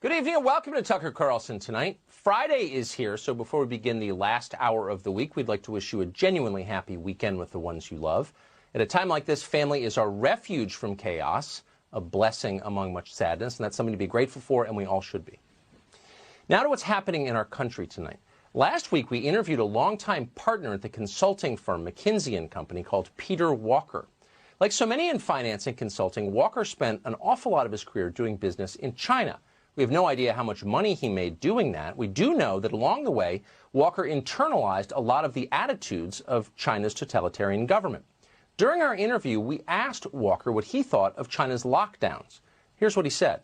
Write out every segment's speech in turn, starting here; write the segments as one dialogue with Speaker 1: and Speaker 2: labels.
Speaker 1: Good evening and welcome to Tucker Carlson Tonight. Friday is here, so before we begin the last hour of the week, we'd like to wish you a genuinely happy weekend with the ones you love. At a time like this, family is our refuge from chaos, a blessing among much sadness, and that's something to be grateful for, and we all should be. Now to what's happening in our country tonight. Last week, we interviewed a longtime partner at the consulting firm McKinsey & Company called Peter Walker. Like so many in finance and consulting, Walker spent an awful lot of his career doing business in China. We have no idea how much money he made doing that. We do know that along the way, Walker internalized a lot of the attitudes of China's totalitarian government. During our interview, we asked Walker what he thought of China's lockdowns. Here's what he said.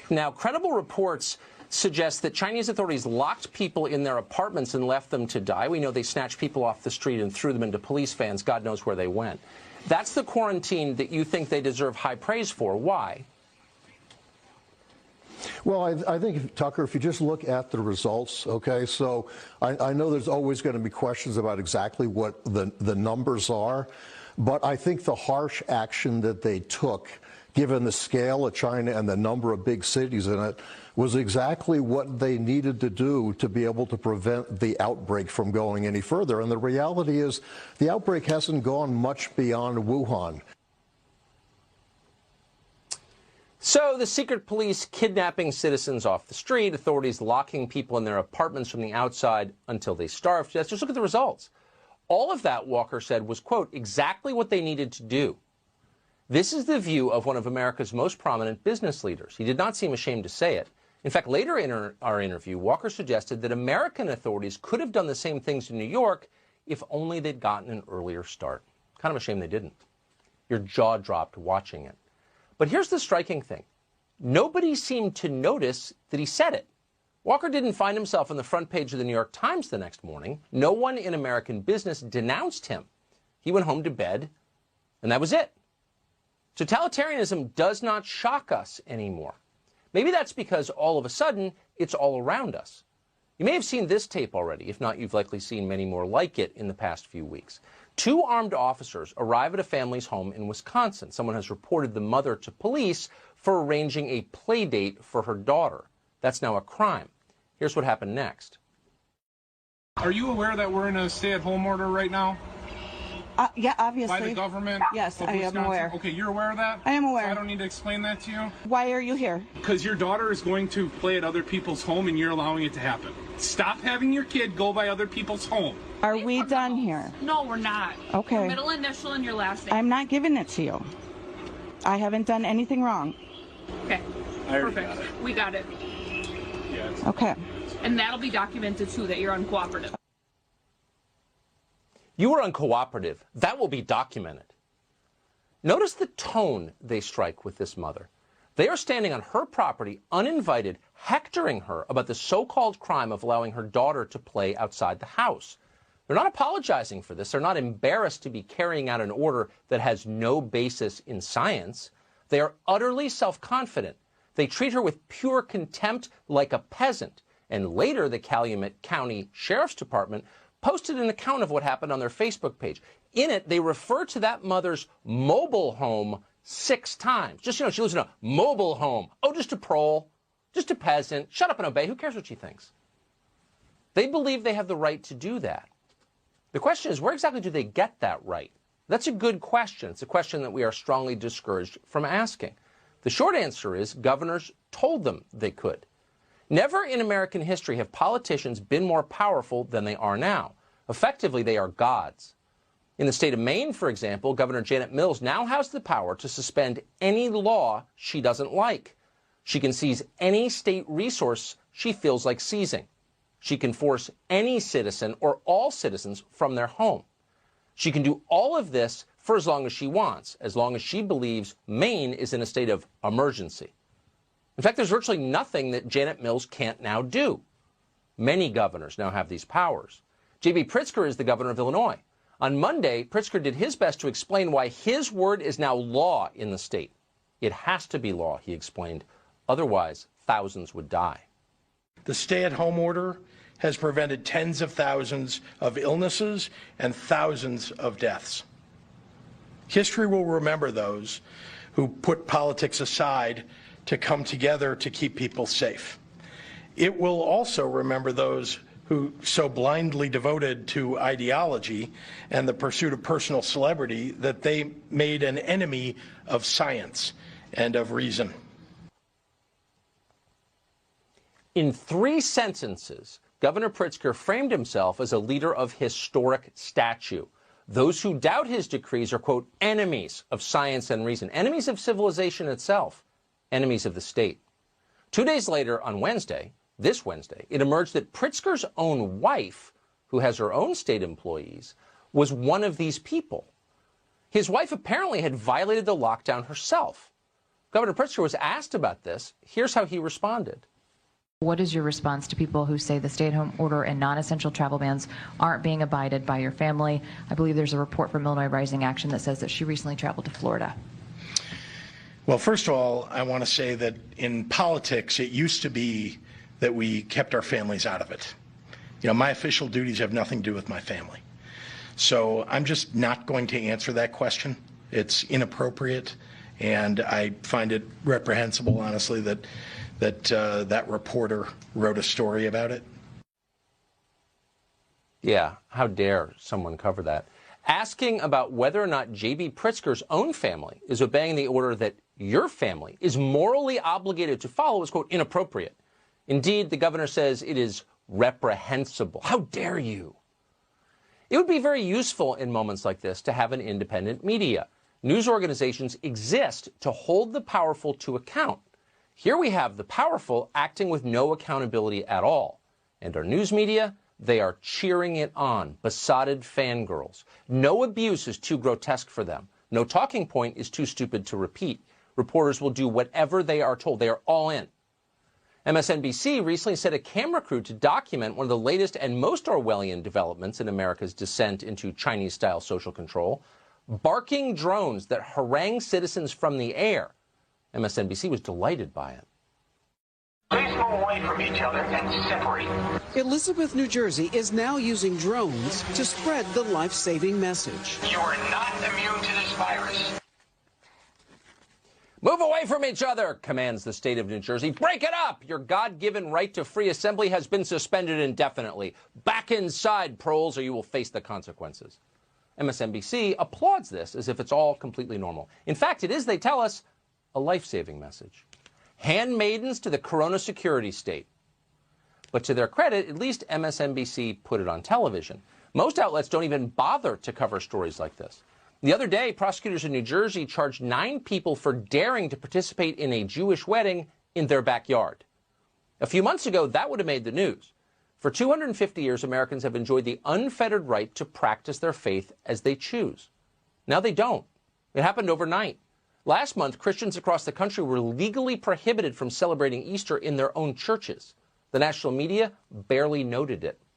Speaker 1: Now, credible reports suggest that Chinese authorities locked people in their apartments and left them to die. We know they snatched people off the street and threw them into police vans. God knows where they went. That's the quarantine that you think they deserve high praise for. Why?
Speaker 2: Well, I think, Tucker, if you just look at the results, okay, so I know there's always going to be questions about exactly what the numbers are, but I think the harsh action that they took, given the scale of China and the number of big cities in it, was exactly what they needed to do to be able to prevent the outbreak from going any further. And the reality is the outbreak hasn't gone much beyond Wuhan.
Speaker 1: So the secret police kidnapping citizens off the street, authorities locking people in their apartments from the outside until they starve to death. Just look at the results. All of that, Walker said, was, quote, exactly what they needed to do. This is the view of one of America's most prominent business leaders. He did not seem ashamed to say it. In fact, later in our interview, Walker suggested that American authorities could have done the same things in New York if only they'd gotten an earlier start. Kind of a shame they didn't. Your jaw dropped watching it. But here's the striking thing. Nobody seemed to notice that he said it. Walker didn't find himself on the front page of the New York Times the next morning. No one in American business denounced him. He went home to bed, and that was it. Totalitarianism does not shock us anymore. Maybe that's because all of a sudden, it's all around us. You may have seen this tape already. If not, you've likely seen many more like it in the past few weeks. Two armed officers arrive at a family's home in Wisconsin. Someone has reported the mother to police for arranging a play date for her daughter. That's now a crime. Here's what happened next.
Speaker 3: Are you aware that we're in a stay-at-home order right now?
Speaker 4: Yeah, obviously.
Speaker 3: By the government?
Speaker 4: Yes, I am aware.
Speaker 3: Okay, you're aware of that?
Speaker 4: I am aware.
Speaker 3: So I don't need to explain that to you?
Speaker 4: Why are you here?
Speaker 3: Because your daughter is going to play at other people's home and you're allowing it to happen. Stop having your kid go by other people's home.
Speaker 4: Are we done here?
Speaker 5: No, we're not.
Speaker 4: Okay.
Speaker 5: Your middle initial and your last name.
Speaker 4: I'm not giving it to you. I haven't done anything wrong.
Speaker 5: Okay. Perfect. We got it.
Speaker 3: Yes.
Speaker 4: Okay.
Speaker 5: And that'll be documented too, that you're uncooperative.
Speaker 1: You were uncooperative. That will be documented. Notice the tone they strike with this mother. They are standing on her property, uninvited, hectoring her about the so-called crime of allowing her daughter to play outside the house. They're not apologizing for this. They're not embarrassed to be carrying out an order that has no basis in science. They are utterly self-confident. They treat her with pure contempt like a peasant. And later, the Calumet County Sheriff's Department posted an account of what happened on their Facebook page. In it, they refer to that mother's mobile home 6 times. Just, she lives in a mobile home. Oh, just a prole, just a peasant. Shut up and obey. Who cares what she thinks? They believe they have the right to do that. The question is, where exactly do they get that right? That's a good question. It's a question that we are strongly discouraged from asking. The short answer is governors told them they could. Never in American history have politicians been more powerful than they are now. Effectively, they are gods. In the state of Maine, for example, Governor Janet Mills now has the power to suspend any law she doesn't like. She can seize any state resource she feels like seizing. She can force any citizen or all citizens from their home. She can do all of this for as long as she wants, as long as she believes Maine is in a state of emergency. In fact, there's virtually nothing that Janet Mills can't now do. Many governors now have these powers. J.B. Pritzker is the governor of Illinois. On Monday, Pritzker did his best to explain why his word is now law in the state. It has to be law, he explained. Otherwise, thousands would die.
Speaker 6: The stay-at-home order has prevented tens of thousands of illnesses and thousands of deaths. History will remember those who put politics aside to come together to keep people safe. It will also remember those who so blindly devoted to ideology and the pursuit of personal celebrity that they made an enemy of science and of reason.
Speaker 1: In 3 sentences, Governor Pritzker framed himself as a leader of historic stature. Those who doubt his decrees are, quote, enemies of science and reason, enemies of civilization itself, enemies of the state. 2 days later, on Wednesday, this Wednesday, it emerged that Pritzker's own wife, who has her own state employees, was one of these people. His wife apparently had violated the lockdown herself. Governor Pritzker was asked about this. Here's how he responded.
Speaker 7: What is your response to people who say the stay-at-home order and non-essential travel bans aren't being abided by your family? I believe there's a report from Illinois Rising Action that says that she recently traveled to Florida.
Speaker 6: Well, first of all, I want to say that in politics, it used to be that we kept our families out of it. You know, my official duties have nothing to do with my family. So I'm just not going to answer that question. It's inappropriate, and I find it reprehensible, honestly, that that reporter wrote a story about it.
Speaker 1: Yeah, how dare someone cover that? Asking about whether or not J.B. Pritzker's own family is obeying the order that your family is morally obligated to follow is, quote, inappropriate. Indeed, the governor says it is reprehensible. How dare you? It would be very useful in moments like this to have an independent media. News organizations exist to hold the powerful to account. Here we have the powerful acting with no accountability at all. And our news media, they are cheering it on, besotted fangirls. No abuse is too grotesque for them. No talking point is too stupid to repeat. Reporters will do whatever they are told. They are all in. MSNBC recently sent a camera crew to document one of the latest and most Orwellian developments in America's descent into Chinese-style social control, barking drones that harangue citizens from the air. MSNBC was delighted by it.
Speaker 8: Please move away from each other and separate.
Speaker 9: Elizabeth, New Jersey is now using drones to spread the life-saving message.
Speaker 8: You are not immune to this virus.
Speaker 1: Move away from each other, commands the state of New Jersey. Break it up! Your God-given right to free assembly has been suspended indefinitely. Back inside, proles, or you will face the consequences. MSNBC applauds this as if it's all completely normal. In fact, it is, they tell us, a life-saving message. Handmaidens to the corona security state. But to their credit, at least MSNBC put it on television. Most outlets don't even bother to cover stories like this. The other day, prosecutors in New Jersey charged 9 people for daring to participate in a Jewish wedding in their backyard. A few months ago, that would have made the news. For 250 years, Americans have enjoyed the unfettered right to practice their faith as they choose. Now they don't. It happened overnight. Last month, Christians across the country were legally prohibited from celebrating Easter in their own churches. The national media barely noted it.